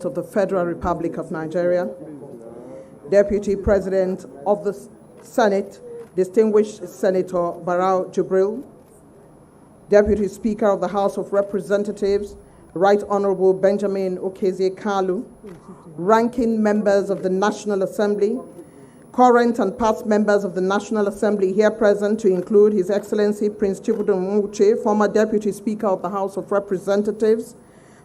of the Federal Republic of Nigeria, Deputy President of the Senate, Distinguished Senator Barau Jibril, Deputy Speaker of the House of Representatives, Right Honorable Benjamin Okezie Kalu, ranking members of the National Assembly, current and past members of the National Assembly here present to include His Excellency Prince Chibudun Nwuche, former Deputy Speaker of the House of Representatives,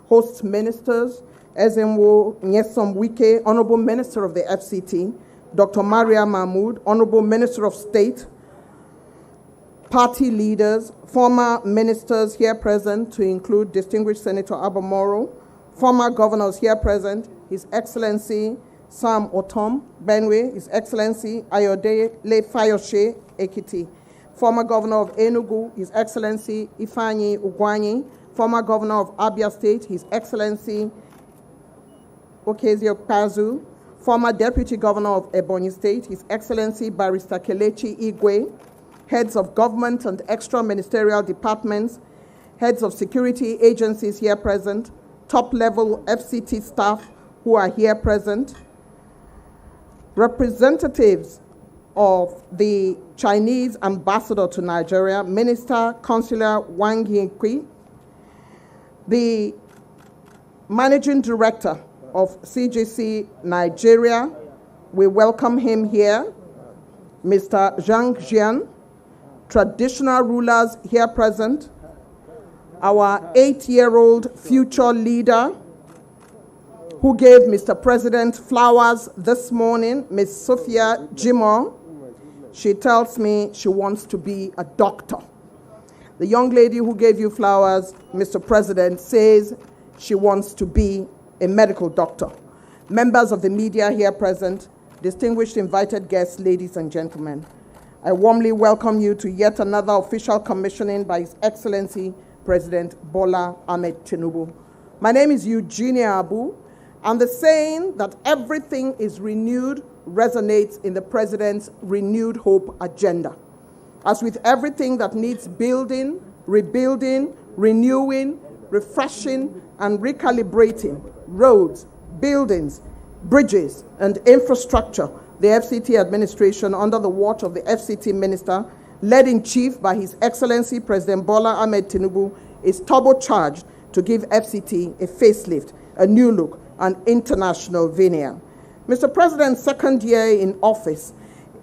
host ministers, Ezenwo Nyesom Wike, Honorable Minister of the FCT, Dr. Maria Mahmood, Honorable Minister of State, party leaders, former ministers here present to include Distinguished Senator Abamoro, former governors here present, His Excellency Sam Otom Benwe, His Excellency Ayode Le Fayoshe Ekiti, former governor of Enugu, His Excellency Ifeanyi Ugwanyi, former governor of Abia State, His Excellency Okezie Okpazu, former deputy governor of Ebonyi State, His Excellency Barrister Kelechi Igwe, heads of government and extra-ministerial departments, heads of security agencies here present, top-level FCT staff who are here present, representatives of the Chinese ambassador to Nigeria, Minister Consular Wang Yingqi, the managing director of CGC Nigeria, we welcome him here, Mr. Zhang Jian, traditional rulers here present, our 8-year-old future leader who gave Mr. President flowers this morning, Ms. Sophia Jimo. She tells me she wants to be a doctor. The young lady who gave you flowers, Mr. President, says she wants to be a medical doctor. Members of the media here present, distinguished invited guests, ladies and gentlemen, I warmly welcome you to yet another official commissioning by His Excellency President Bola Ahmed Tinubu. My name is Eugenia Abu, and the saying that everything is renewed resonates in the President's renewed hope agenda. As with everything that needs building, rebuilding, renewing, refreshing, and recalibrating, roads, buildings, bridges, and infrastructure, the FCT administration, under the watch of the FCT minister, led in chief by His Excellency President Bola Ahmed Tinubu, is turbocharged to give FCT a facelift, a new look, an international veneer. Mr. President's second year in office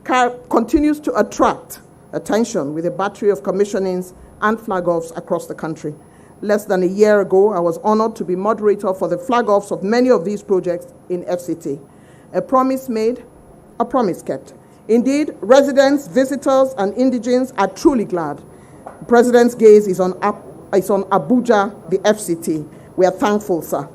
continues to attract attention with a battery of commissionings and flag-offs across the country. Less than a year ago, I was honored to be moderator for the flag-offs of many of these projects in FCT. A promise made, a promise kept. Indeed, residents, visitors, and indigenes are truly glad. The President's gaze is on Abuja, the FCT. We are thankful, sir.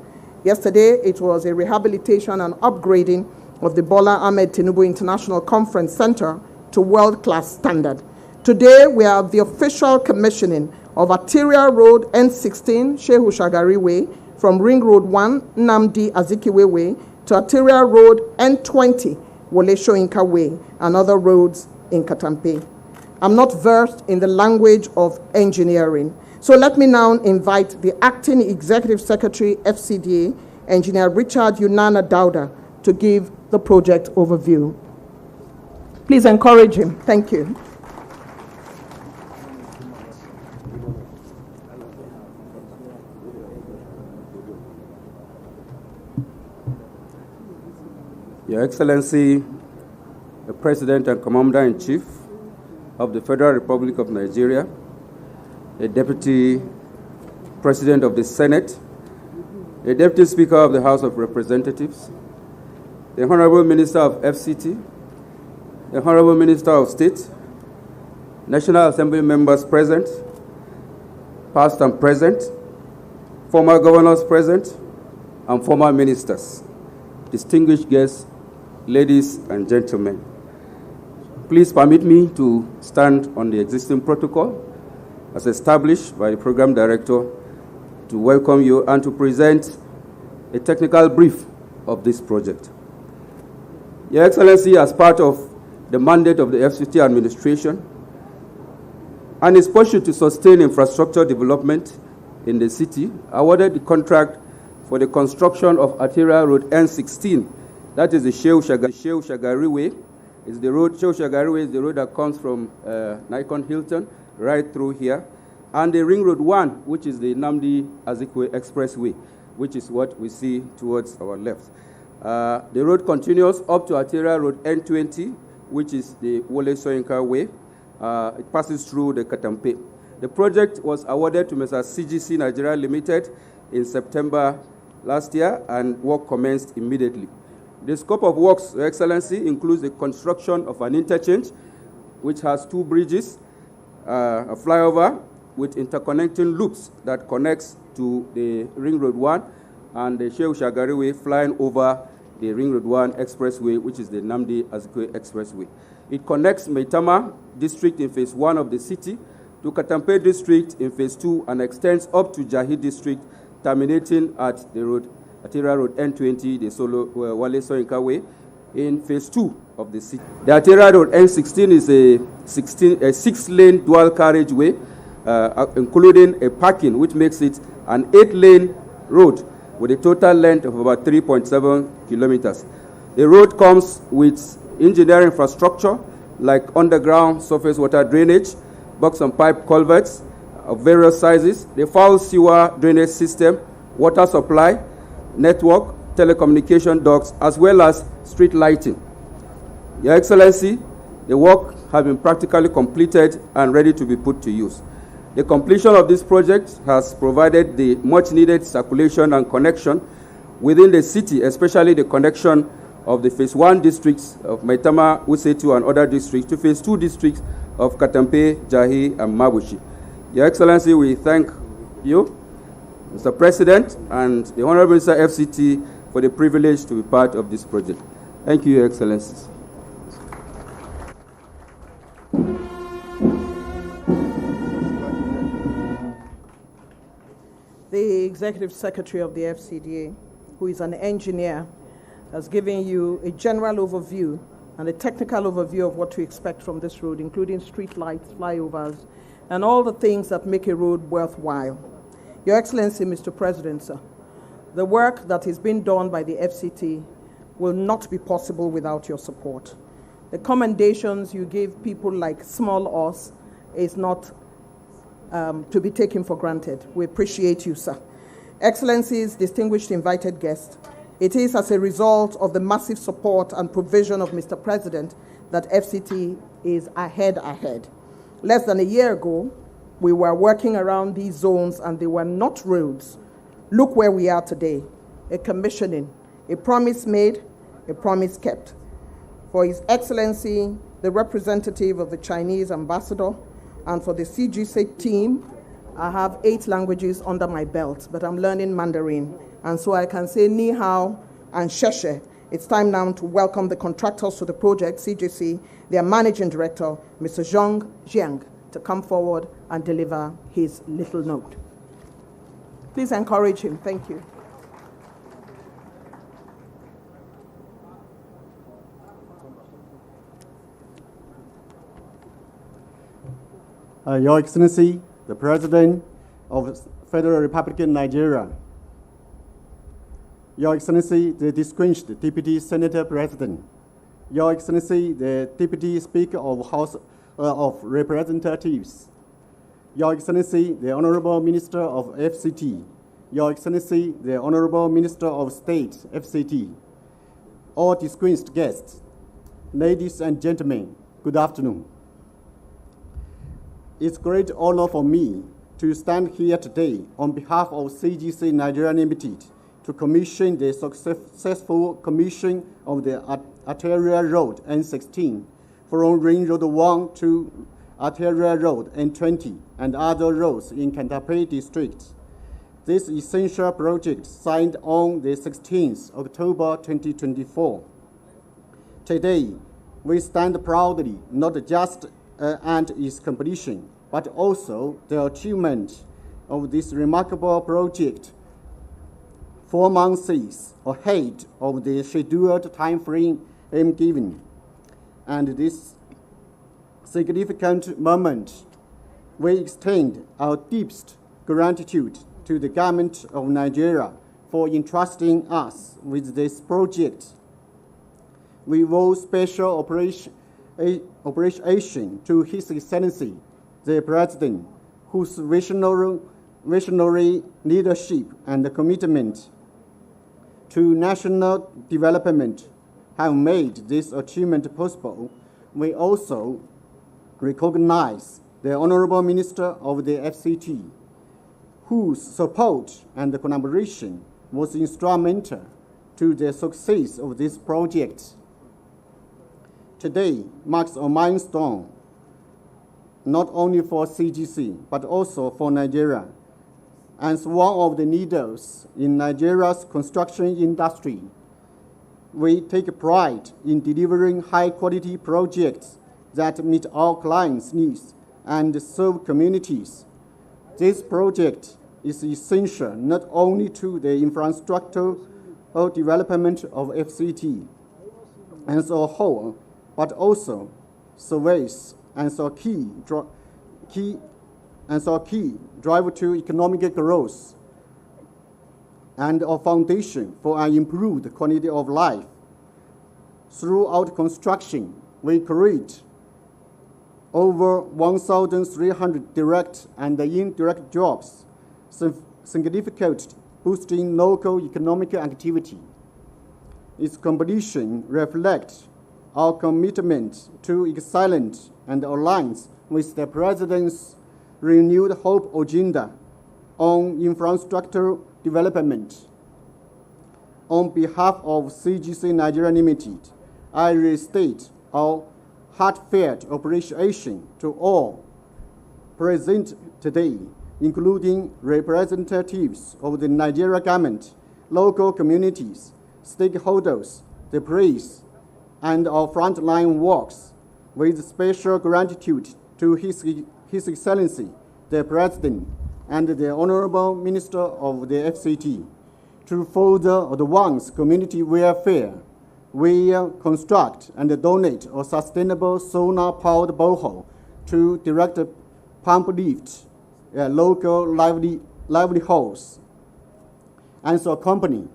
Yesterday, it was a rehabilitation and upgrading of the Bola Ahmed Tinubu International Conference Center to world-class standard. Today, we are the official commissioning of Arterial Road N16, Shehu Shagari Way, from Ring Road 1, Nnamdi Azikiwe Way, to Arterial Road N20, Wole Soyinka Way, and other roads in Katampe. I'm not versed in the language of engineering, so let me now invite the Acting Executive Secretary, FCDA, Engineer Richard Yunana Dauda, to give the project overview. Please encourage him. Thank you. Your Excellency, the President and Commander-in-Chief of the Federal Republic of Nigeria, the Deputy President of the Senate, the Deputy Speaker of the House of Representatives, the Honorable Minister of FCT, the Honorable Minister of State, National Assembly members present, past and present, former governors present, and former ministers, distinguished guests, ladies and gentlemen. Please permit me to stand on the existing protocol as established by the Program Director to welcome you and to present a technical brief of this project. Your Excellency, as part of the mandate of the FCT administration and its pursuit to sustain infrastructure development in the city, awarded the contract for the construction of Arterial Road N16. That is the Shehu Shagari Way. It's the road, Shehu Shagari Way is the road that comes from Nikon Hilton right through here. And the Ring Road 1, which is the Namdi Azikiwe Expressway, which is what we see towards our left. The road continues up to Arterial Road N20, which is the Wole Soyinka Way. It passes through the Katampe. The project was awarded to Mr. CGC Nigeria Limited in September last year, and work commenced immediately. The scope of works, Your Excellency, includes the construction of an interchange, which has 2 bridges, a flyover with interconnecting loops that connects to the Ring Road 1 and the Shehu Shagari Way flying over the Ring Road 1 Expressway, which is the Namdi Azikiwe Expressway. It connects Maitama District in Phase 1 of the city to Katampe District in Phase 2 and extends up to Jahi District, terminating at the road, Arterial Road N20, the Wole Soyinka Way, in Phase 2 of the city. The Arterial Road N16 is a 6-lane dual carriageway, including a parking, which makes it an 8-lane road with a total length of about 3.7 kilometers. The road comes with engineering infrastructure like underground surface water drainage, box and pipe culverts of various sizes, the foul sewer drainage system, water supply, network, telecommunication ducts, as well as street lighting. Your Excellency, the work has been practically completed and ready to be put to use. The completion of this project has provided the much-needed circulation and connection within the city, especially the connection of the Phase 1 districts of Maitama, Usetu, and other districts to Phase 2 districts of Katampe, Jahi, and Mabushi. Your Excellency, we thank you, Mr. President, and the Honorable Minister FCT for the privilege to be part of this project. Thank you, Your Excellencies. The Executive Secretary of the FCDA, who is an engineer, has given you a general overview and a technical overview of what to expect from this road, including street lights, flyovers, and all the things that make a road worthwhile. Your Excellency, Mr. President, sir, the work that is being done by the FCT will not be possible without your support. The commendations you give people like Small Us is not to be taken for granted. We appreciate you, sir. Excellencies, distinguished invited guests, it is as a result of the massive support and provision of Mr. President that FCT is ahead. Less than a year ago, we were working around these zones and they were not roads. Look where we are today, a commissioning, a promise made, a promise kept. For His Excellency, the representative of the Chinese ambassador, and for the CGC team, I have 8 languages under my belt, but I'm learning Mandarin. And so I can say Ni Hao and Sheshe. It's time now to welcome the contractors to the project, CGC, their managing director, Mr. Zhong Jiang, to come forward and deliver his little note. Please encourage him. Thank you. Your Excellency, the President of the Federal Republic of Nigeria, Your Excellency, the distinguished Deputy Senator President, Your Excellency, the Deputy Speaker of House of Representatives, Your Excellency, the Honorable Minister of FCT, Your Excellency, the Honorable Minister of State, FCT, all distinguished guests, ladies and gentlemen, good afternoon. It's a great honor for me to stand here today on behalf of CGC Nigeria Limited to commission the successful commission of the Arterial Road N16 from Ring Road 1 to Arterial Road N20 and other roads in Katampe District. This essential project signed on the 16th October 2024. Today, we stand proudly not just and its completion, but also the achievement of this remarkable project 4 months ahead of the scheduled time frame given. And this significant moment, we extend our deepest gratitude to the government of Nigeria for entrusting us with this project. We owe special appreciation to His Excellency, the President, whose visionary leadership and commitment to national development have made this achievement possible. We also recognize the Honorable Minister of the FCT, whose support and collaboration was instrumental to the success of this project. Today marks a milestone, not only for CGC, but also for Nigeria. As one of the leaders in Nigeria's construction industry, we take pride in delivering high-quality projects that meet our clients' needs and serve communities. This project is essential not only to the infrastructure or development of FCT as a whole, but also serves as a key driver to economic growth and a foundation for an improved quality of life. Throughout construction, we create over 1,300 direct and indirect jobs, significantly boosting local economic activity. Its completion reflects our commitment to excellence and aligns with the President's renewed hope agenda on infrastructure development. On behalf of CGC Nigeria Limited, I restate our heartfelt appreciation to all present today, including representatives of the Nigeria government, local communities, stakeholders, the press, and our frontline workers, with special gratitude to His Excellency, the President, and the Honorable Minister of the FCT. To further advance community welfare, we construct and donate a sustainable solar-powered borehole to direct pump lift local livelihoods. As a company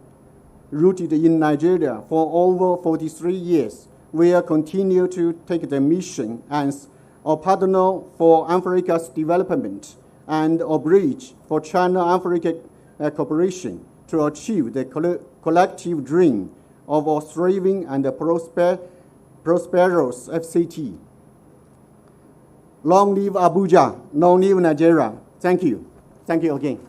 rooted in Nigeria for over 43 years, we continue to take the mission as a partner for Africa's development and a bridge for China-Africa cooperation to achieve the collective dream of a thriving and prosperous FCT. Long live Abuja, long live Nigeria. Thank you. Thank you again.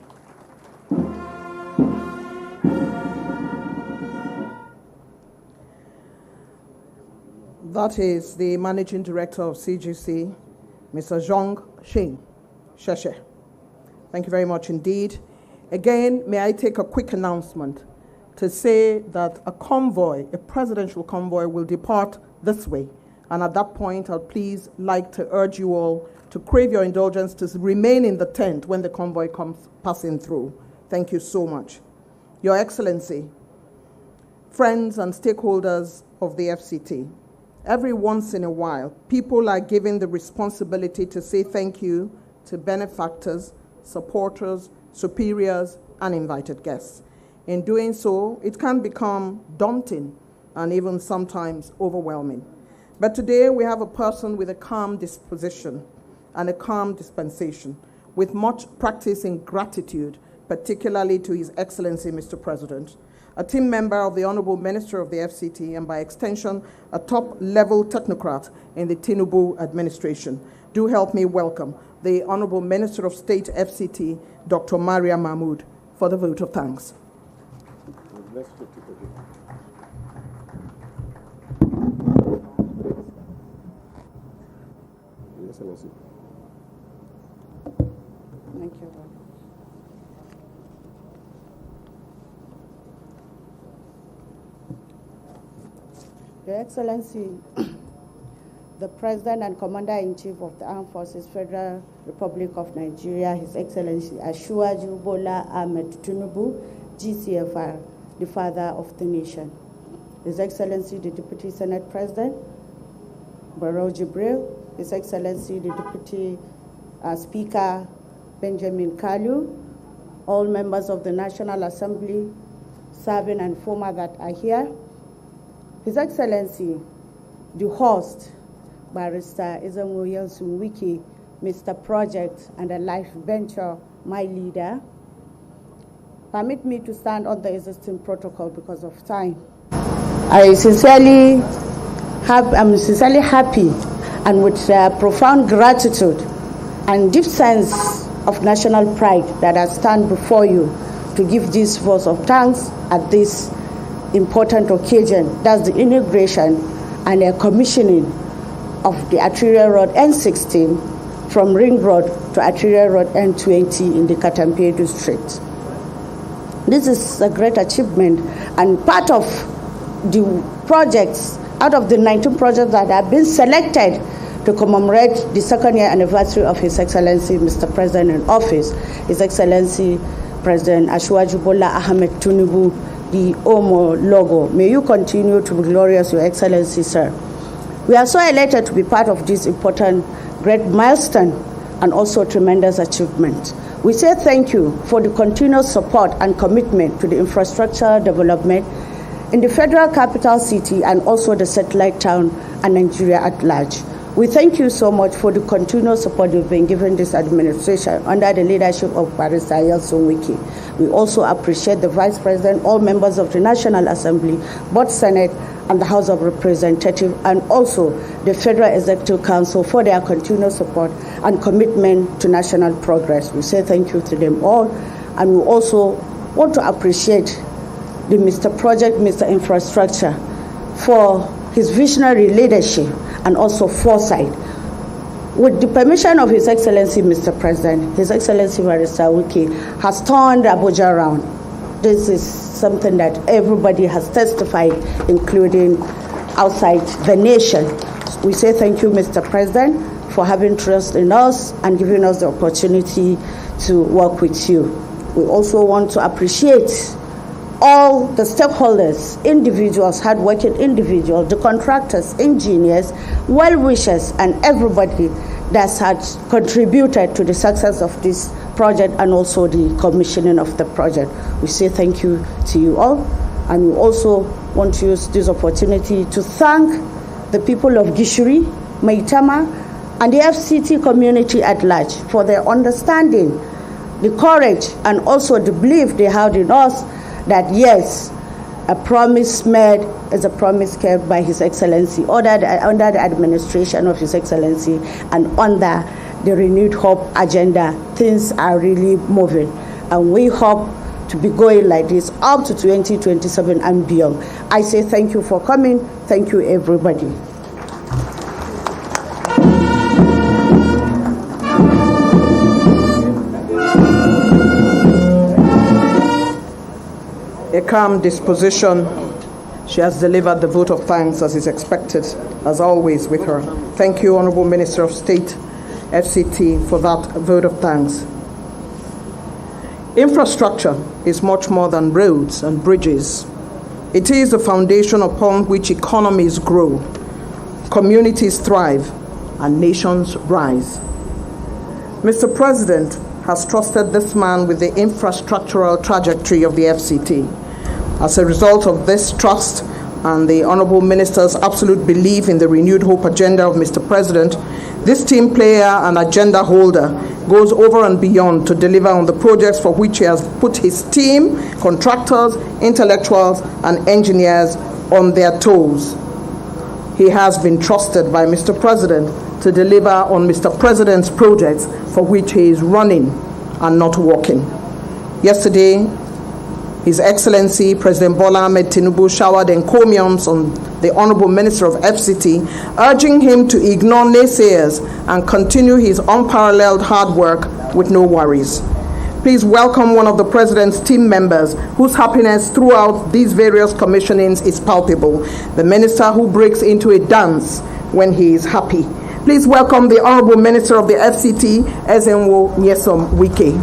That is the Managing Director of CGC, Mr. Zhong Sheshe. Thank you very much indeed. Again, may I take a quick announcement to say that a presidential convoy, will depart this way. And at that point, I'd please like to urge you all to crave your indulgence to remain in the tent when the convoy comes passing through. Thank you so much. Your Excellency, friends and stakeholders of the FCT, every once in a while, people are given the responsibility to say thank you to benefactors, supporters, superiors, and invited guests. In doing so, it can become daunting and even sometimes overwhelming. But today we have a person with a calm disposition and a calm dispensation, with much practice in gratitude, particularly to His Excellency, Mr. President, a team member of the Honorable Minister of the FCT, and by extension, a top-level technocrat in the Tinubu administration. Do help me welcome the Honorable Minister of State, FCT, Dr. Maria Mahmood, for the vote of thanks. Thank you. Your Excellency, the President and Commander-in-Chief of the Armed Forces, Federal Republic of Nigeria, His Excellency Asiwaju Bola Ahmed Tinubu, GCFR, the Father of the Nation. His Excellency, the Deputy Senate President, Barrow Jibril, His Excellency, the Deputy Speaker, Benjamin Kalu, all members of the National Assembly, serving and former that are here. His Excellency, the host, Barrister Ezenwo Yeltsin Wike, Mr. Project and a Life Venture, my leader. Permit me to stand on the existing protocol because of time. I'm sincerely happy and with profound gratitude and deep sense of national pride that I stand before you to give this vote of thanks at this important occasion. That's the inauguration and a commissioning of the Arterial Road N16 from Ring Road to Arterial Road N20 in the Katampe district. This is a great achievement and part of the projects, out of the 19 projects that have been selected to commemorate the second year anniversary of His Excellency Mr. President in office, His Excellency President Asiwaju Bola Ahmed Tinubu, the OMO logo. May you continue to be glorious, Your Excellency, sir. We are so elated to be part of this important, great milestone and also tremendous achievement. We say thank you for the continuous support and commitment to the infrastructure development in the federal capital city and also the satellite town and Nigeria at large. We thank you so much for the continuous support you've been given this administration under the leadership of Barrister Yeltsin Wike. We also appreciate the Vice President, all members of the National Assembly, both Senate and the House of Representatives, and also the Federal Executive Council for their continuous support and commitment to national progress. We say thank you to them all, and we also want to appreciate the Mr. Project, Mr. Infrastructure for his visionary leadership and also foresight. With the permission of His Excellency Mr. President, His Excellency Barrister Wike has turned Abuja around. This is something that everybody has testified, including outside the nation. We say thank you, Mr. President, for having trust in us and giving us the opportunity to work with you. We also want to appreciate all the stakeholders, individuals, hardworking individuals, the contractors, engineers, well-wishers, and everybody that has contributed to the success of this project and also the commissioning of the project. We say thank you to you all, and we also want to use this opportunity to thank the people of Gishiri, Maitama, and the FCT community at large for their understanding, the courage, and also the belief they have in us that yes, a promise made is a promise kept by His Excellency under the administration of His Excellency and under the renewed hope agenda. Things are really moving, and we hope to be going like this up to 2027 and beyond. I say thank you for coming. Thank you, everybody. A calm disposition, she has delivered the vote of thanks as is expected, as always with her. Thank you, Honorable Minister of State, FCT, for that vote of thanks. Infrastructure is much more than roads and bridges. It is the foundation upon which economies grow, communities thrive, and nations rise. Mr. President has trusted this man with the infrastructural trajectory of the FCT. As a result of this trust and the Honorable Minister's absolute belief in the renewed hope agenda of Mr. President, this team player and agenda holder goes over and beyond to deliver on the projects for which he has put his team, contractors, intellectuals, and engineers on their toes. He has been trusted by Mr. President to deliver on Mr. President's projects for which he is running and not walking. Yesterday, His Excellency President Bola Ahmed Tinubu showered encomiums on the Honorable Minister of FCT, urging him to ignore naysayers and continue his unparalleled hard work with no worries. Please welcome one of the President's team members whose happiness throughout these various commissionings is palpable, the Minister who breaks into a dance when he is happy. Please welcome the Honorable Minister of the FCT, Ezenwo Yeltsin Wike.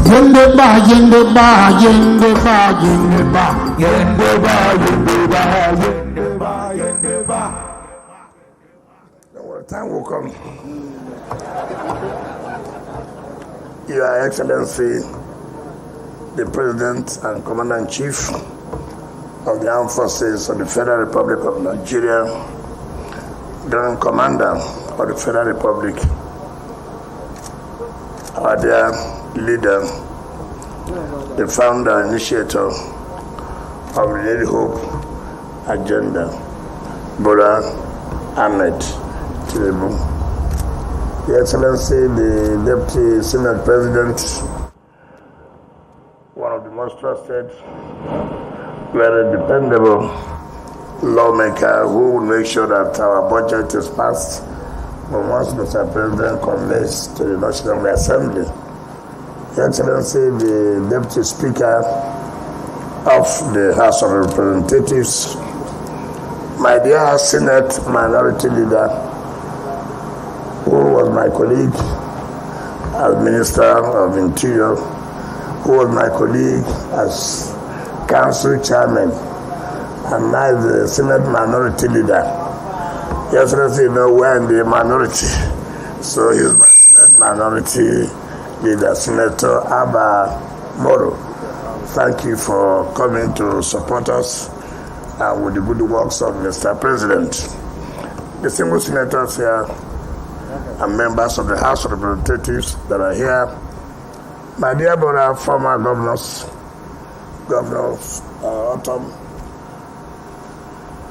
Yende ba, yende ba, yende ba, yende ba, yende ba, yende ba, yende ba, yende ba. The time will come. Your Excellency, the President and Commander-in-Chief of the Armed Forces of the Federal Republic of Nigeria, Grand Commander of the Federal Republic, our dear leader, the founder, initiator of the Daily Hope Agenda, Bola Ahmed Tinubu, Your Excellency, the Deputy Senate President, one of the most trusted, very dependable lawmaker who will make sure that our budget is passed once Mr. President convenes to the National Assembly. Your Excellency, the Deputy Speaker of the House of Representatives, my dear Senate Minority Leader, who was my colleague as Minister of Interior, who was my colleague as Council Chairman, and now the Senate Minority Leader. Your Excellency, you know, we're in the minority, so he's my Senate Minority Leader, Senator Abba Moro. Thank you for coming to support us with the good works of Mr. President. The single senators here and members of the House of Representatives that are here, my dear brother, former governors, Governor Autumn,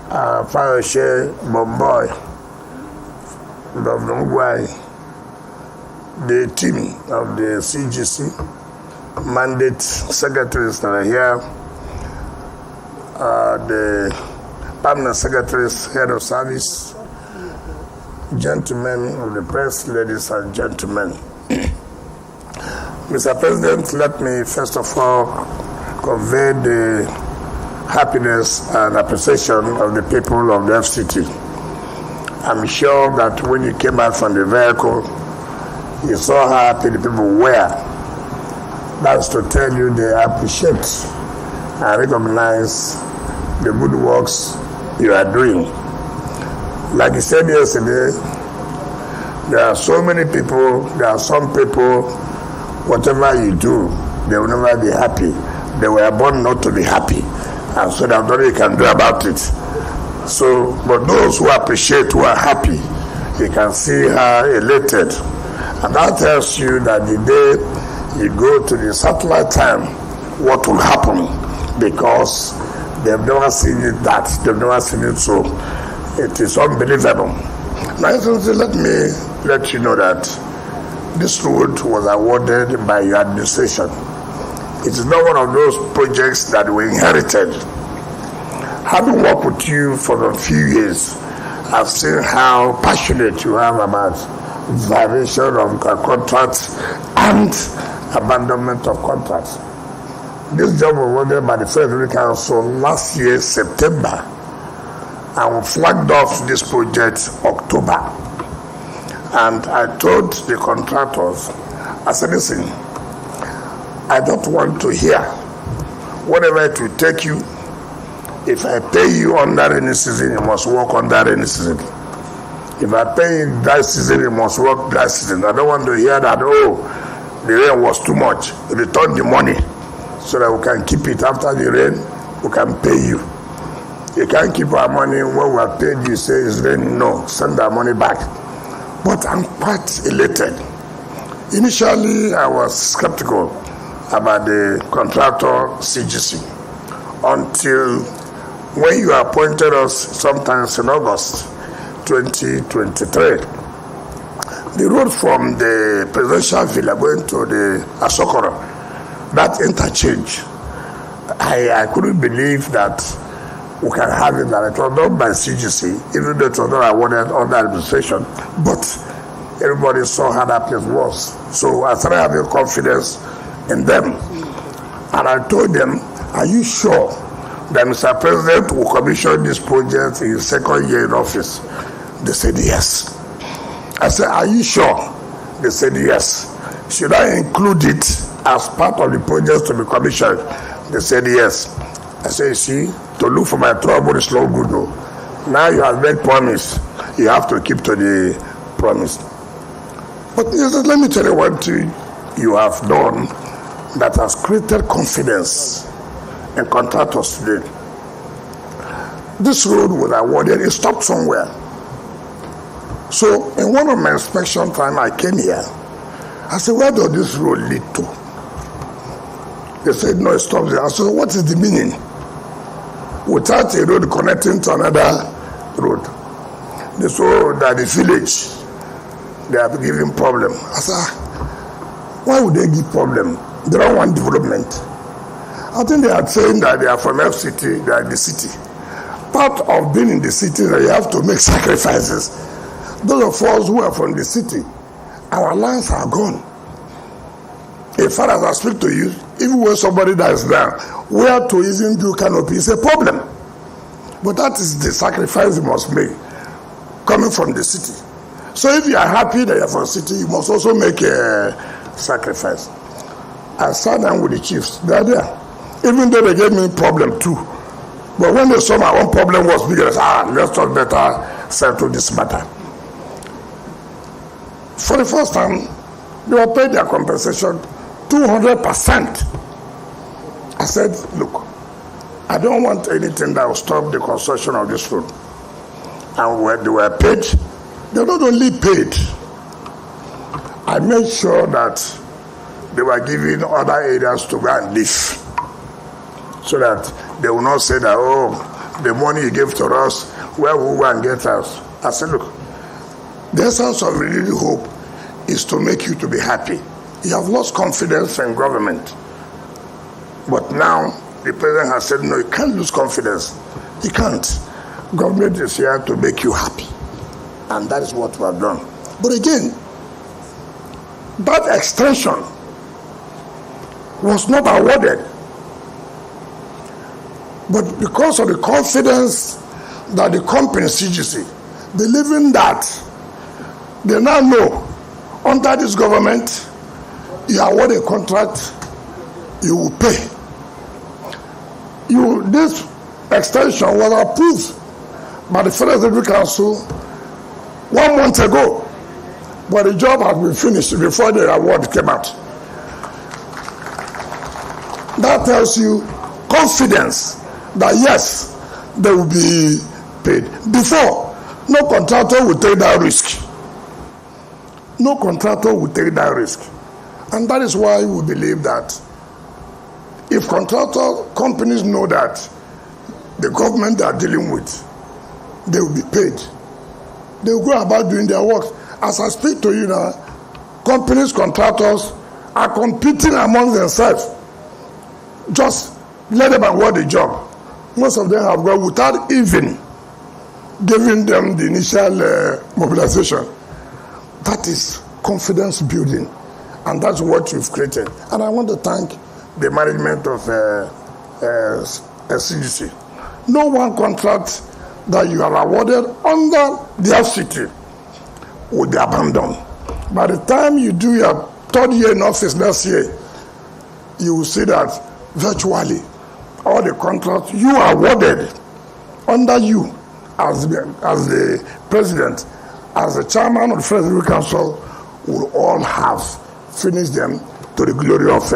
Fayoshe Bomboy, Governor Ugwai, the team of the CGC, mandate secretaries that are here, the permanent secretaries, head of service, gentlemen of the press, ladies and gentlemen. Mr. President, let me first of all convey the happiness and appreciation of the people of the FCT. I'm sure that when you came out from the vehicle, you saw how happy the people were. That's to tell you they appreciate and recognize the good works you are doing. Like you said yesterday, there are so many people, there are some people, whatever you do, they will never be happy. They were born not to be happy. And so there's nothing you can do about it. So, but those who appreciate, who are happy, you can see how elated. And that tells you that the day you go to the satellite time, what will happen? Because they've never seen it that, they've never seen it so. It is unbelievable. Now, let me let you know that this road was awarded by your administration. It is not one of those projects that we inherited. Having worked with you for a few years, I've seen how passionate you are about violation of contracts and abandonment of contracts. This job was awarded by the Federal Council last year, September, and we flagged off this project October. And I told the contractors, I said, listen, I don't want to hear whatever it will take you. If I pay you under rainy season, you must work under rainy season. If I pay you dry season, you must work dry season. I don't want to hear that, oh, the rain was too much. Return the money so that we can keep it after the rain, we can pay you. You can't keep our money when we are paid, you say it's raining. No, send our money back. But I'm quite elated. Initially, I was skeptical about the contractor CGC until when you appointed us sometimes in August 2023. The road from the presidential villa going to the Asokoro, that interchange, I couldn't believe that we can have it, that it was done by CGC, even though it was not awarded under administration, but everybody saw how that place was. So I started having confidence in them. And I told them, are you sure that Mr. President will commission this project in his second year in office? They said yes. I said, are you sure? They said yes. Should I include it as part of the project to be commissioned? They said yes. I said, you see, to look for my trouble is no good though. Now you have made promise. You have to keep to the promise. But let me tell you what you have done that has created confidence in contractors today. This road was awarded, it stopped somewhere. So in one of my inspection time I came here, I said, where does this road lead to? They said, no, it stops there. I said, what is the meaning? Without a road connecting to another road. They saw that the village, they are giving problem. I said, why would they give problem? They don't want development. I think they are saying that they are from FCT, they are in the city. Part of being in the city is that you have to make sacrifices. Those of us who are from the city, our lands are gone. As far as I speak to you, even when somebody dies down, where to even do canopy is a problem. But that is the sacrifice you must make, coming from the city. So if you are happy that you are from the city, you must also make a sacrifice. I sat down with the chiefs, they are there. Even though they gave me a problem too. But when they saw my own problem was bigger, they said, let's talk better, settle this matter. For the first time, they were paid their compensation 200%. I said, look, I don't want anything that will stop the construction of this road. And when they were paid, they were not only paid, I made sure that they were given other areas to go and live. So that they will not say that, oh, the money you gave to us, where will we go and get us? I said, look, the essence of really hope is to make you to be happy. You have lost confidence in government. But now, the president has said, no, you can't lose confidence. You can't. Government is here to make you happy. And that is what we have done. But again, that extension was not awarded. But because of the confidence that the company CGC, believing that they now know under this government, you award a contract, you will pay. This extension was approved by the Federal Executive Council 1 month ago, but the job had been finished before the award came out. That tells you confidence that yes, they will be paid. Before, no contractor would take that risk. No contractor would take that risk. And that is why we believe that if contractor companies know that the government they are dealing with, they will be paid. They will go about doing their work. As I speak to you now, companies, contractors are competing among themselves. Just let them award the job. Most of them have gone without even giving them the initial mobilization. That is confidence building, and that's what you've created. And I want to thank the management of CGC. No one contract that you are awarded under the FCT will be abandoned. By the time you do your third year in office next year, you will see that virtually all the contracts you are awarded under you as the president, as the chairman of the Federal Council, will all have finished them to the glory of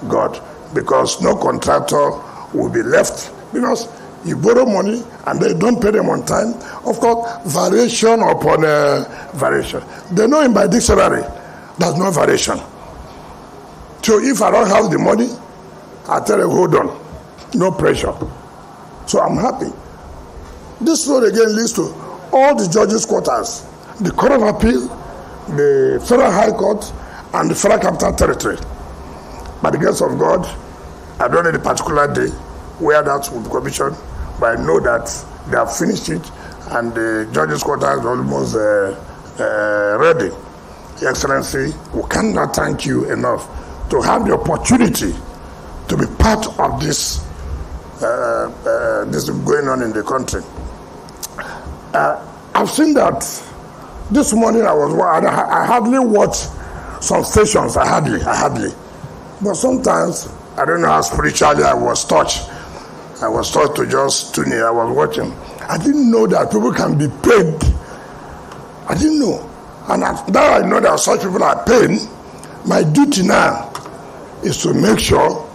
God, because no contractor will be left, because you borrow money and they don't pay them on time. Of course, variation upon variation. They know in my dictionary there's no variation. So if I don't have the money, I tell them, hold on, no pressure. So I'm happy. This road again leads to all the judges' quarters, the Court of Appeal, the Federal High Court, and the Federal Capital Territory. By the grace of God, I don't know the particular day where that will be commissioned, but I know that they have finished it and the judges' quarters is almost ready. Your Excellency, we cannot thank you enough to have the opportunity to be part of this going on in the country. I've seen that this morning. I hardly watch some stations. I hardly. But sometimes I don't know how spiritually I was touched. I was taught to just tune in. I was watching. I didn't know that people can be paid. I didn't know. And now I know that such people are paying. My duty now is to make sure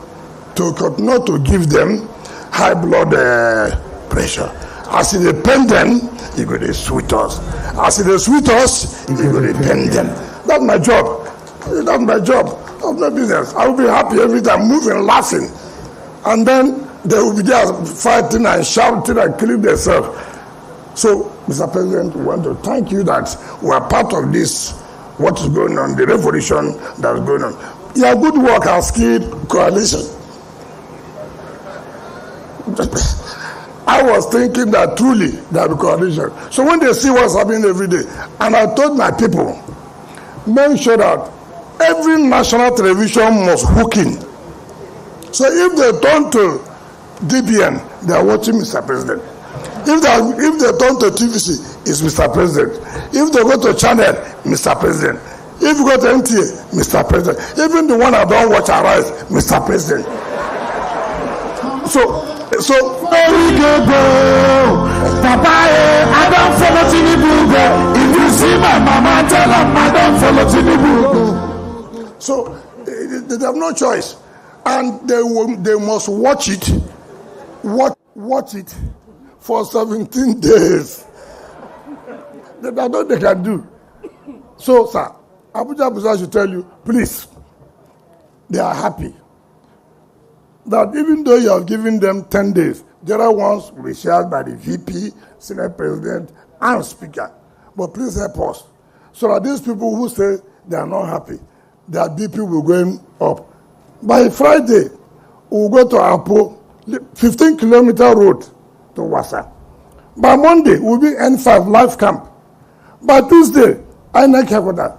to continue to give them high blood pressure. As they pain them, you go to sweet us. As they sweet us, you go to pain them. That's my job. That's my job. That's my business. I will be happy every time, moving, laughing. And then they will be there fighting and shouting and killing themselves. So, Mr. President, we want to thank you that we are part of this, what is going on, the revolution that is going on. Your good work has killed coalition. I was thinking that truly there will be coalition. So when they see what's happening every day, and I told my people, make sure that every national television must hook in. So if they turn to DBN, they are watching Mr. President. If they turn to TVC, it's Mr. President. If they go to channel, Mr. President. If you go to NTA, Mr. President. Even the one I don't watch Arise, Mr. President. So very good, Papa, I don't follow Tinubu. If you see my mama, tell them I don't follow Tinubu. So they have no choice, and they must watch it. Watch it for 17 days. That's all they can do. So, sir, Abuja should tell you, please, they are happy that even though you have given them 10 days, the other ones will be shared by the VP, Senate President, and Speaker. But please help us, so that these people who say they are not happy, their BP will go up. By Friday, we will go to Apo, 15-kilometer road to Wasa. By Monday, we will be N5 life camp. By Tuesday, I not care for that.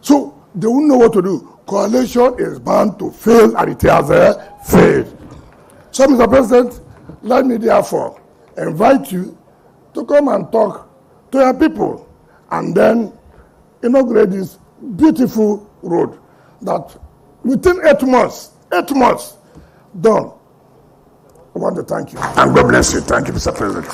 So they won't know what to do. Coalition is bound to fail, and it has failed. So, Mr. President, let me therefore invite you to come and talk to your people and then inaugurate this beautiful road that within 8 months, done. I want to thank you. And God bless you. Thank you, Mr. President.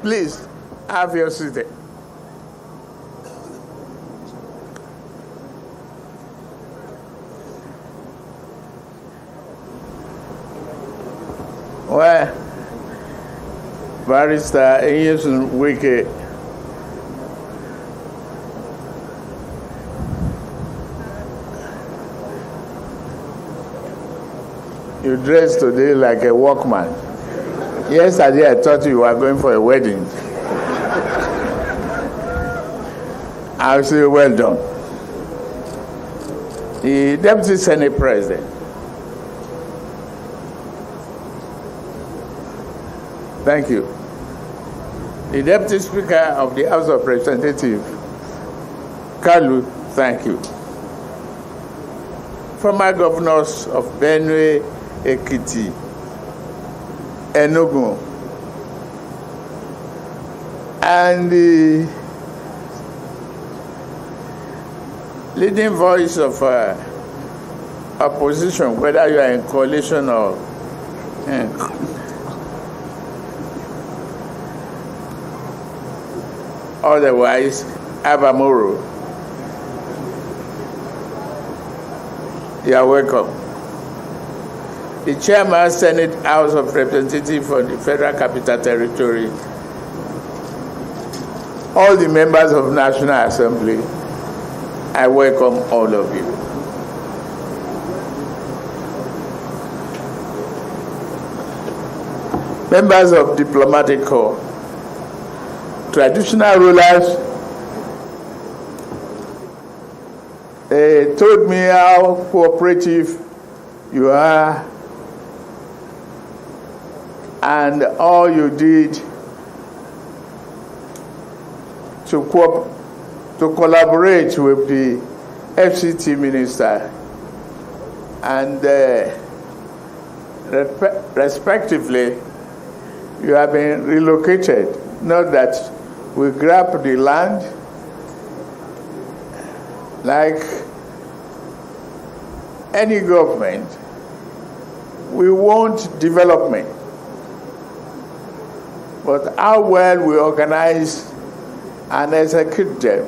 Please, have your seat. Well, Barrister N16 Wiki, you dressed today like a workman. Yesterday, I thought you were going for a wedding. I'll say, well done. The Deputy Senate President. Thank you. The Deputy Speaker of the House of Representatives, Kalu, thank you. Former governors of Benue, Ekiti, Enugu, and the leading voice of opposition, whether you are in coalition or otherwise, Abamoro, you are welcome. The Chairman, Senate House of Representatives for the Federal Capital Territory, all the members of National Assembly, I welcome all of you. Members of Diplomatic Corps, traditional rulers, they told me how cooperative you are and all you did to collaborate with the FCT minister and respectively, you have been relocated. Not that we grab the land like any government. We want development. But how well we organize and execute them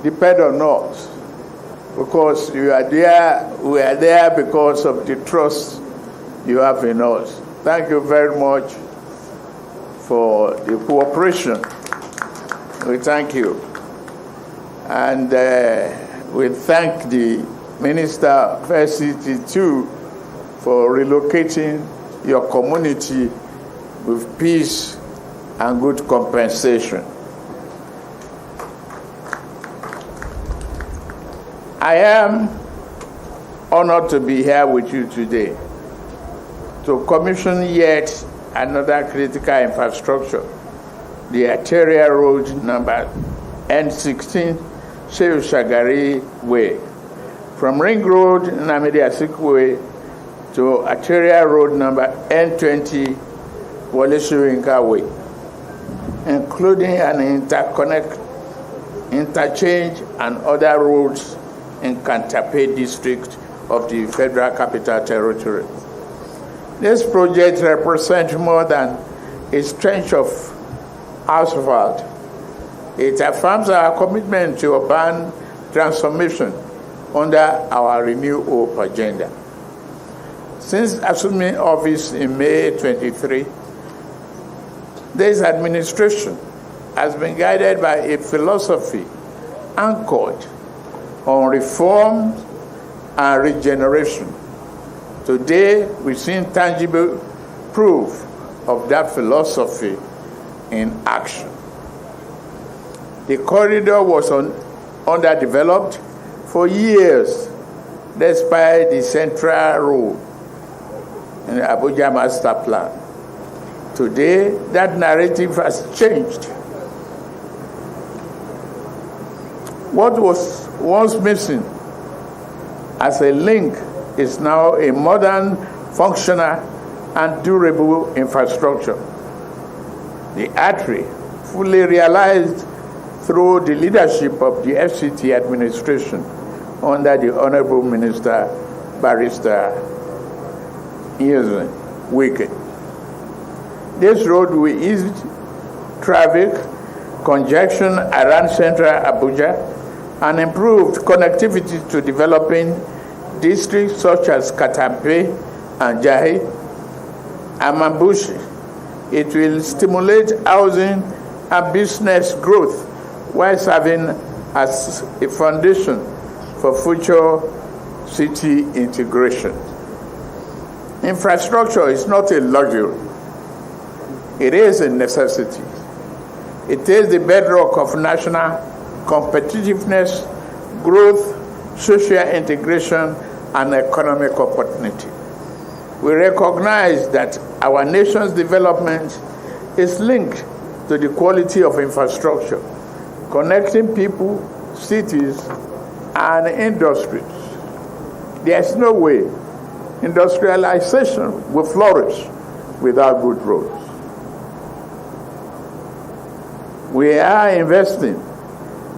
depend on us. Because you are there, we are there because of the trust you have in us. Thank you very much for the cooperation. We thank you. And we thank the Minister of FCT too for relocating your community with peace and good compensation. I am honored to be here with you today to commission yet another critical infrastructure, the Arterial Road number N16, Shehu Shagari Way, from Ring Road, Nnamdi Azikiwe, to Arterial Road number N20, Wole Soyinka Way, including an interchange and other roads in Katampe district of the Federal Capital Territory. This project represents more than a stretch of asphalt. It affirms our commitment to urban transformation under our Renew Hope agenda. Since assuming office in May 23, this administration has been guided by a philosophy anchored on reform and regeneration. Today, we've seen tangible proof of that philosophy in action. The corridor was underdeveloped for years, despite the central role in the Abuja master plan. Today, that narrative has changed. What was once missing as a link is now a modern, functional, and durable infrastructure. The artery, fully realized through the leadership of the FCT administration under the Honorable Minister, Barrister Wike. This road will ease traffic congestion around central Abuja and improved connectivity to developing districts such as Katampe and Jahi and Mambushi. It will stimulate housing and business growth while serving as a foundation for future city integration. Infrastructure is not a luxury. It is a necessity. It is the bedrock of national competitiveness, growth, social integration, and economic opportunity. We recognize that our nation's development is linked to the quality of infrastructure, connecting people, cities, and industries. There's no way industrialization will flourish without good roads. We are investing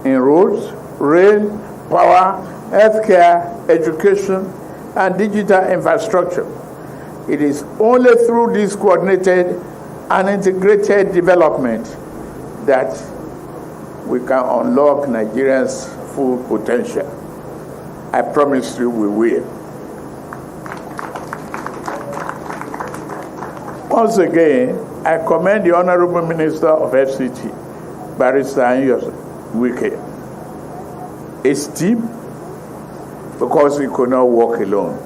in roads, rail, power, healthcare, education, and digital infrastructure. It is only through this coordinated and integrated development that we can unlock Nigeria's full potential. I promise you we will. Once again, I commend the Honorable Minister of FCT, Barrister Wike. His team, because he could not work alone.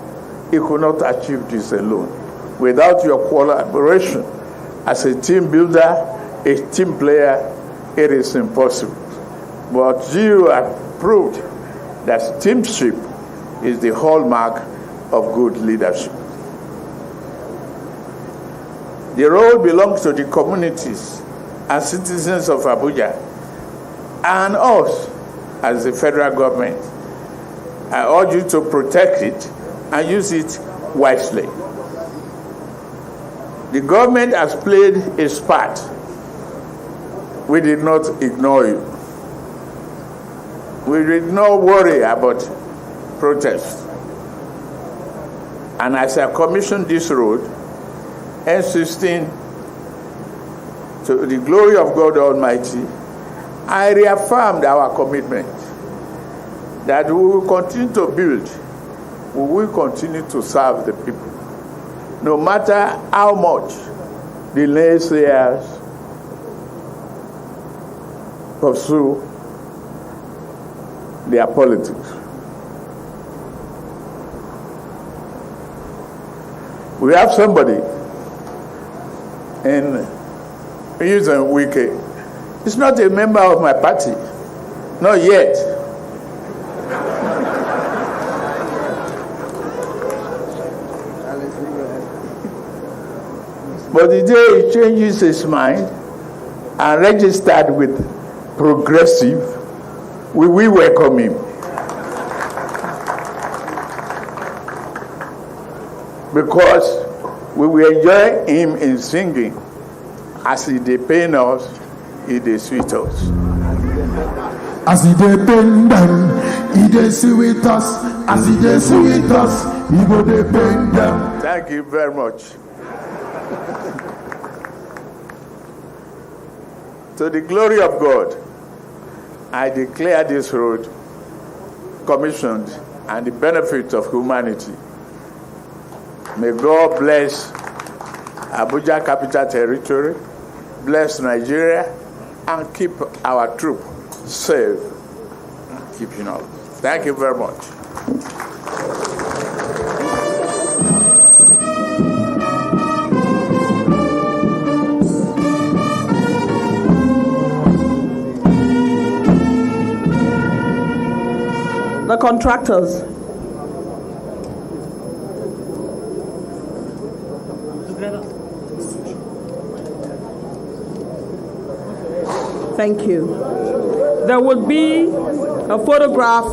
He could not achieve this alone. Without your collaboration as a team builder, a team player, it is impossible. But you have proved that teamship is the hallmark of good leadership. The road belongs to the communities and citizens of Abuja and us as the federal government. I urge you to protect it and use it wisely. The government has played its part. We did not ignore you. We did not worry about protests. And as I commissioned this road, N16, to the glory of God Almighty, I reaffirmed our commitment that we will continue to build, we will continue to serve the people, no matter how much the naysayers pursue their politics. We have somebody in using Wiki. He's not a member of my party, not yet. But the day he changes his mind and registered with Progressive, we will welcome him. Because we will enjoy him in singing. As he dey pain us, he dey sweet us. As he dey pain them, he dey sweet us. As he dey sweet us, he go dey pain them. Thank you very much. To the glory of God, I declare this road commissioned and the benefit of humanity. May God bless Abuja Capital Territory, bless Nigeria, and keep our troops safe and keeping up. Thank you very much. The contractors. Thank you. There will be a photograph,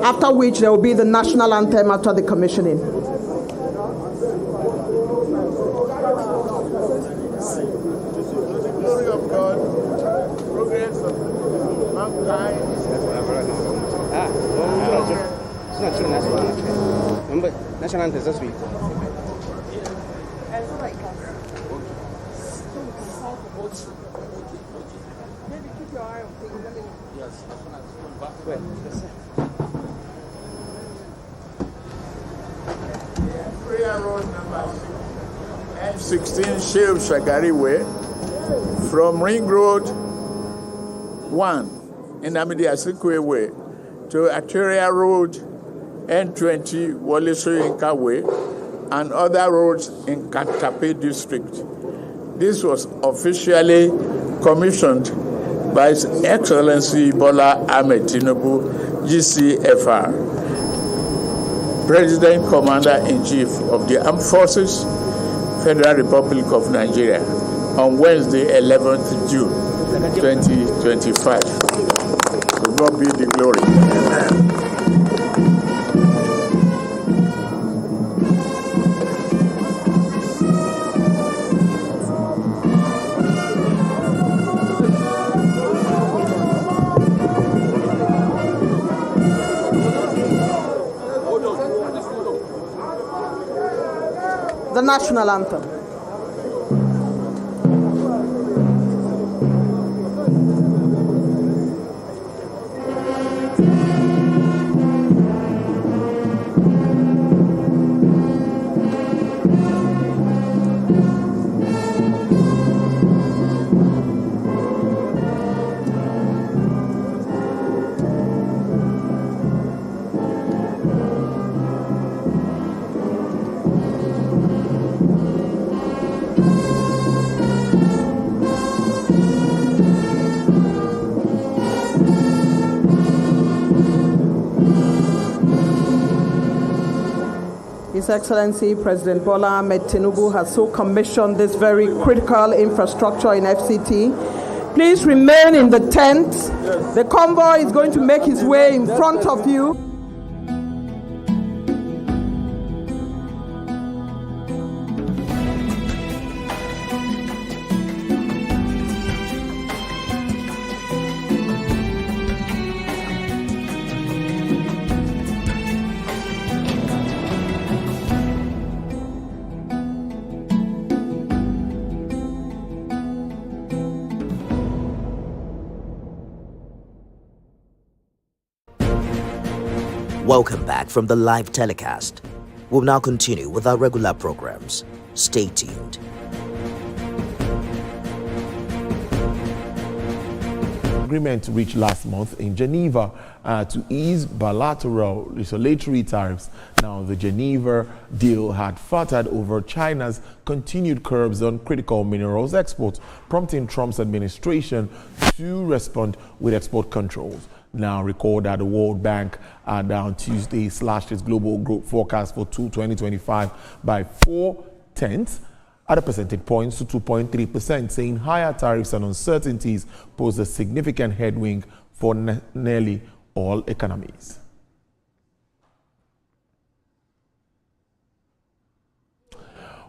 after which there will be the national anthem after the commissioning. Glory of God, progress of mankind. It's not true, national anthem. Remember, national anthem is this week. Prayer road number N16 Sheikh Shagari Way from Ring Road 1 in Amidi Asikwe Way to Arterial Road N20 Wole Soyinka Way and other roads in Katampe district. This was officially commissioned by His Excellency Bola Ahmed Tinubu, GCFR, President Commander-in-Chief of the Armed Forces, Federal Republic of Nigeria, on Wednesday, 11th June, 2025. To God be the glory. Amen. The national anthem. His Excellency President Bola Ahmed Tinubu has so commissioned this very critical infrastructure in FCT. Please remain in the tent. The convoy is going to make his way in front of you. Welcome back from the live telecast. We'll now continue with our regular programs. Stay tuned. Agreement reached last month in Geneva to ease bilateral retaliatory tariffs. Now, the Geneva deal had faltered over China's continued curbs on critical minerals exports, prompting Trump's administration to respond with export controls. Now, recall that the World Bank on Tuesday slashed its global growth forecast for 2025 by 0.4 at a percentage points to 2.3%, saying higher tariffs and uncertainties pose a significant headwind for nearly all economies.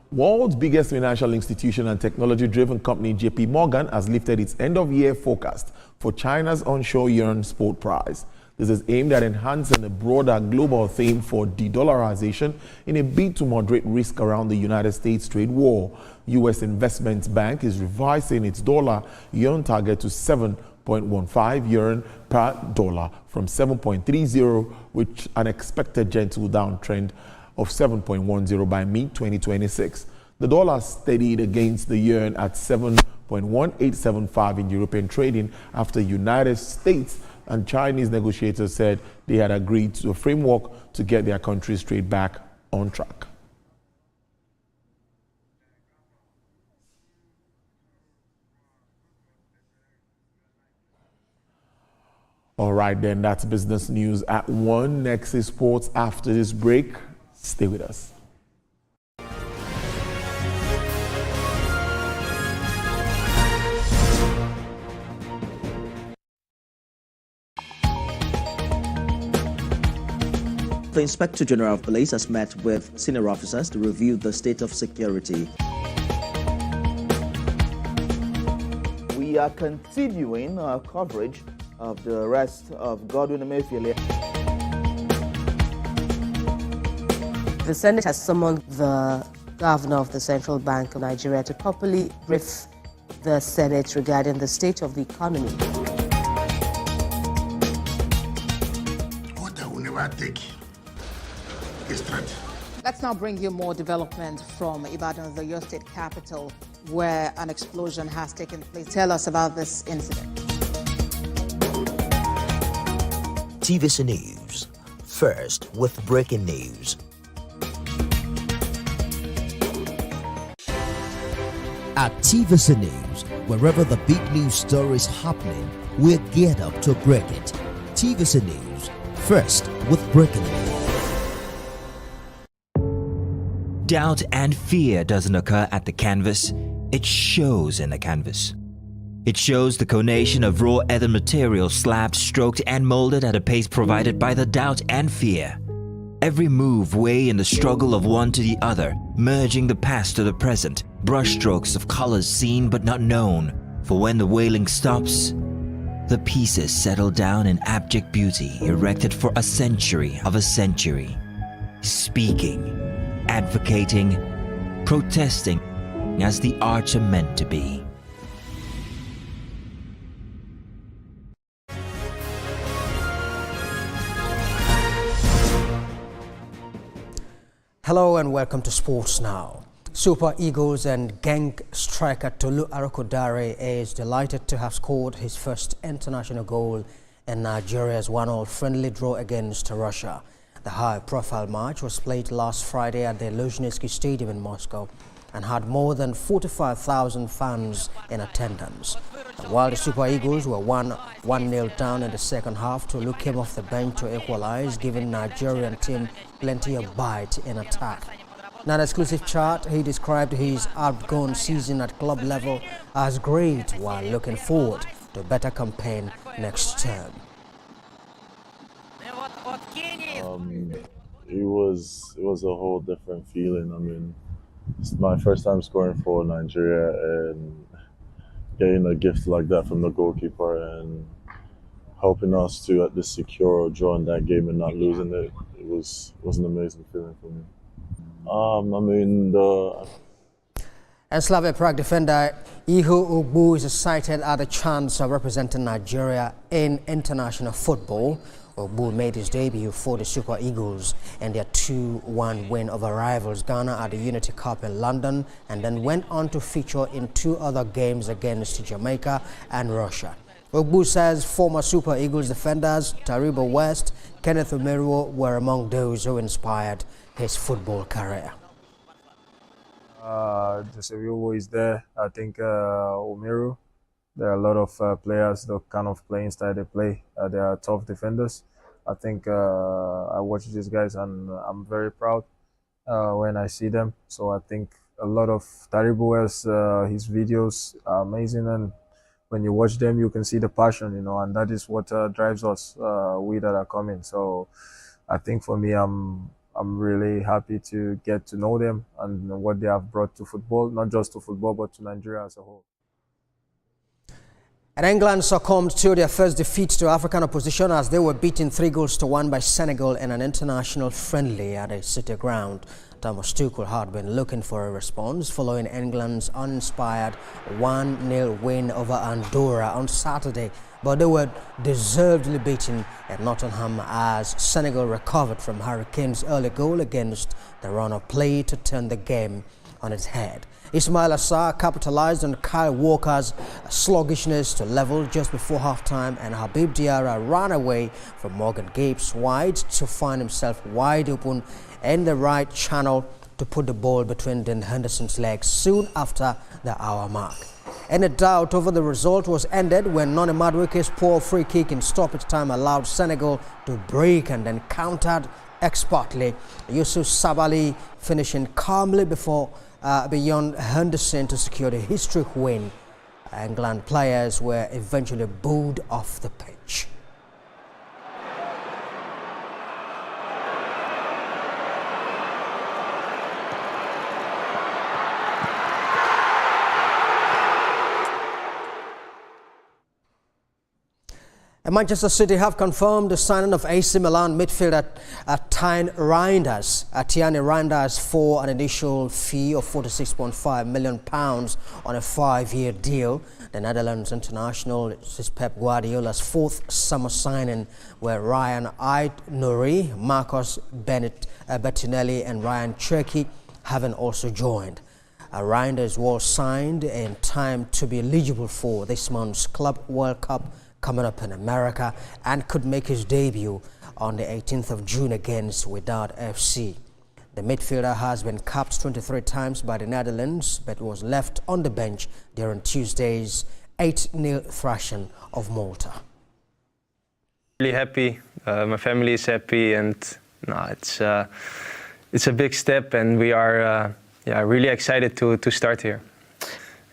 World's biggest financial institution and technology-driven company, JP Morgan, has lifted its end-of-year forecast for China's onshore yuan spot price. This is aimed at enhancing a broader global theme for de-dollarization in a bid to moderate risk around the United States trade war. U.S. Investment Bank is revising its dollar-yuan target to 7.15 yuan per dollar from 7.30, with an expected gentle downtrend of 7.10 by mid-2026. The dollar steadied against the yuan at 7.1875 in European trading after United States and Chinese negotiators said they had agreed to a framework to get their countries' trade back on track. All right, then, that's business news at 1. Next is sports after this break. Stay with us. The Inspector General of Police has met with senior officers to review the state of security. We are continuing our coverage of the arrest of Godwin Emefiele. The Senate has summoned the governor of the Central Bank of Nigeria to properly brief the Senate regarding the state of the economy. What I will never take is threat. Let's now bring you more development from Ibadan, the Oyo State capital, where an explosion has taken place. Tell us about this incident. TVC News. First with breaking news. At TVC News, wherever the big news story is happening, we're geared up to break it. TVC News. First with breaking news. Doubt and fear doesn't occur at the canvas, it shows in the canvas. It shows the conation of raw earthen material slabbed, stroked and molded at a pace provided by the doubt and fear. Every move way in the struggle of one to the other, merging the past to the present, brushstrokes of colors seen but not known. For when the wailing stops, the pieces settle down in abject beauty erected for a century of a century. Speaking, advocating, protesting as the arts are meant to be. Hello and welcome to Sports Now. Super Eagles and gang striker Tolu Arokodare is delighted to have scored his first international goal in Nigeria's 1-1 friendly draw against Russia. The high-profile match was played last Friday at the Luzhniki Stadium in Moscow and had more than 45,000 fans in attendance. And while the Super Eagles were 1-0 down in the second half, Tolu came off the bench to equalize, giving Nigerian team plenty of bite in attack. In an exclusive chat, he described his outgone season at club level as great while looking forward to a better campaign next term. It was a whole different feeling. I mean, it's my first time scoring for Nigeria, and getting a gift like that from the goalkeeper and helping us to at least secure a draw in that game and not losing it, it was an amazing feeling for me. And Slavia Prague defender Iho Ogbu is cited at a chance of representing Nigeria in international football. Ogbu made his debut for the Super Eagles in their 2-1 win over rivals Ghana at the Unity Cup in London, and then went on to feature in 2 other games against Jamaica and Russia. Ogbu says former Super Eagles defenders Taribo West, Kenneth Omeruo were among those who inspired his football career. Taribo is there. I think Omeruo. There are a lot of players, the kind of playing style they play. They are tough defenders. I think I watch these guys and I'm very proud when I see them. So I think a lot of Taribo, his videos are amazing, and when you watch them, you can see the passion, and that is what drives us, we that are coming. So I think for me, I'm really happy to get to know them and what they have brought to football, not just to football, but to Nigeria as a whole. And England succumbed to their first defeat to African opposition as they were beaten 3-1 by Senegal in an international friendly at a City ground. Thomas Tuchel had been looking for a response following England's uninspired 1-0 win over Andorra on Saturday, but they were deservedly beaten at Nottingham as Senegal recovered from Hurricanes' early goal against the run of play to turn the game on its head. Ismail Assar capitalized on Kyle Walker's sluggishness to level just before halftime, and Habib Diarra ran away from Morgan Gibbs wide to find himself wide open in the right channel to put the ball between Dean Henderson's legs soon after the hour mark. Any doubt over the result was ended when Noni Madueke's poor free kick in stoppage time allowed Senegal to break and then countered expertly. Yusuf Sabali finishing calmly beyond Henderson to secure the historic win. England players were eventually booed off the pitch. And Manchester City have confirmed the signing of AC Milan midfielder Tierney Reinders for an initial fee of £46.5 million on a 5-year deal. The Netherlands international is Pep Guardiola's 4th summer signing, where Ryan Aït-Nouri, Marcos Bettinelli and Ryan Cherki having also joined. Reinders was signed in time to be eligible for this month's Club World Cup coming up in America, and could make his debut on the 18th of June against Wydad FC. The midfielder has been capped 23 times by the Netherlands, but was left on the bench during Tuesday's 8-0 thrashing of Malta. Really happy. My family is happy, and it's a big step, and we are really excited to start here.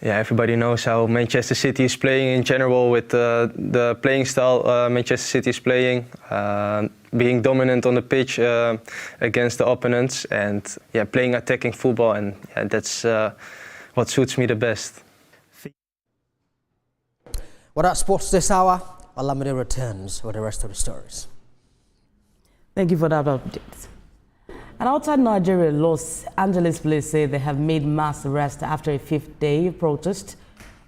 Yeah, everybody knows how Manchester City is playing in general, with the playing style Manchester City is playing, being dominant on the pitch against the opponents, and playing attacking football, and that's what suits me the best. Well, that's sports this hour. Olamide returns with the rest of the stories. Thank you for that update. And outside Nigeria, Los Angeles police say they have made mass arrests after a 5th-day protest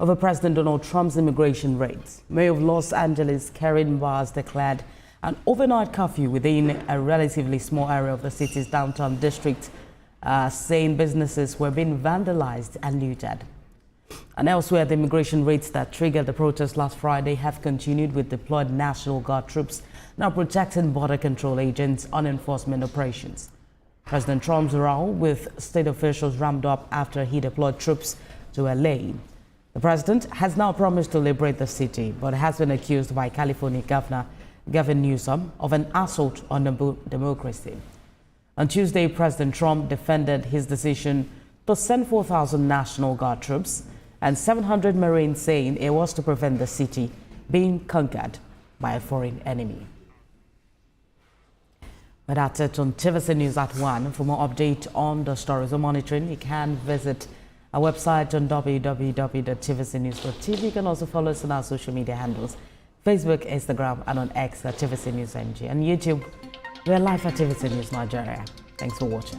over President Donald Trump's immigration raids. Mayor of Los Angeles, Karen Bass, declared an overnight curfew within a relatively small area of the city's downtown district, saying businesses were being vandalized and looted. And elsewhere, the immigration raids that triggered the protest last Friday have continued, with deployed National Guard troops now protecting border control agents on enforcement operations. President Trump's row with state officials ramped up after he deployed troops to LA. The president has now promised to liberate the city, but has been accused by California Governor Gavin Newsom of an assault on democracy. On Tuesday, President Trump defended his decision to send 4,000 National Guard troops and 700 Marines, saying it was to prevent the city being conquered by a foreign enemy. But that's it on TVC News at 1. For more update on the stories we're monitoring, you can visit our website on www.tvcnews.tv. You can also follow us on our social media handles, Facebook, Instagram, and on X at TVC News NG. And YouTube, we're live at TVC News Nigeria. Thanks for watching.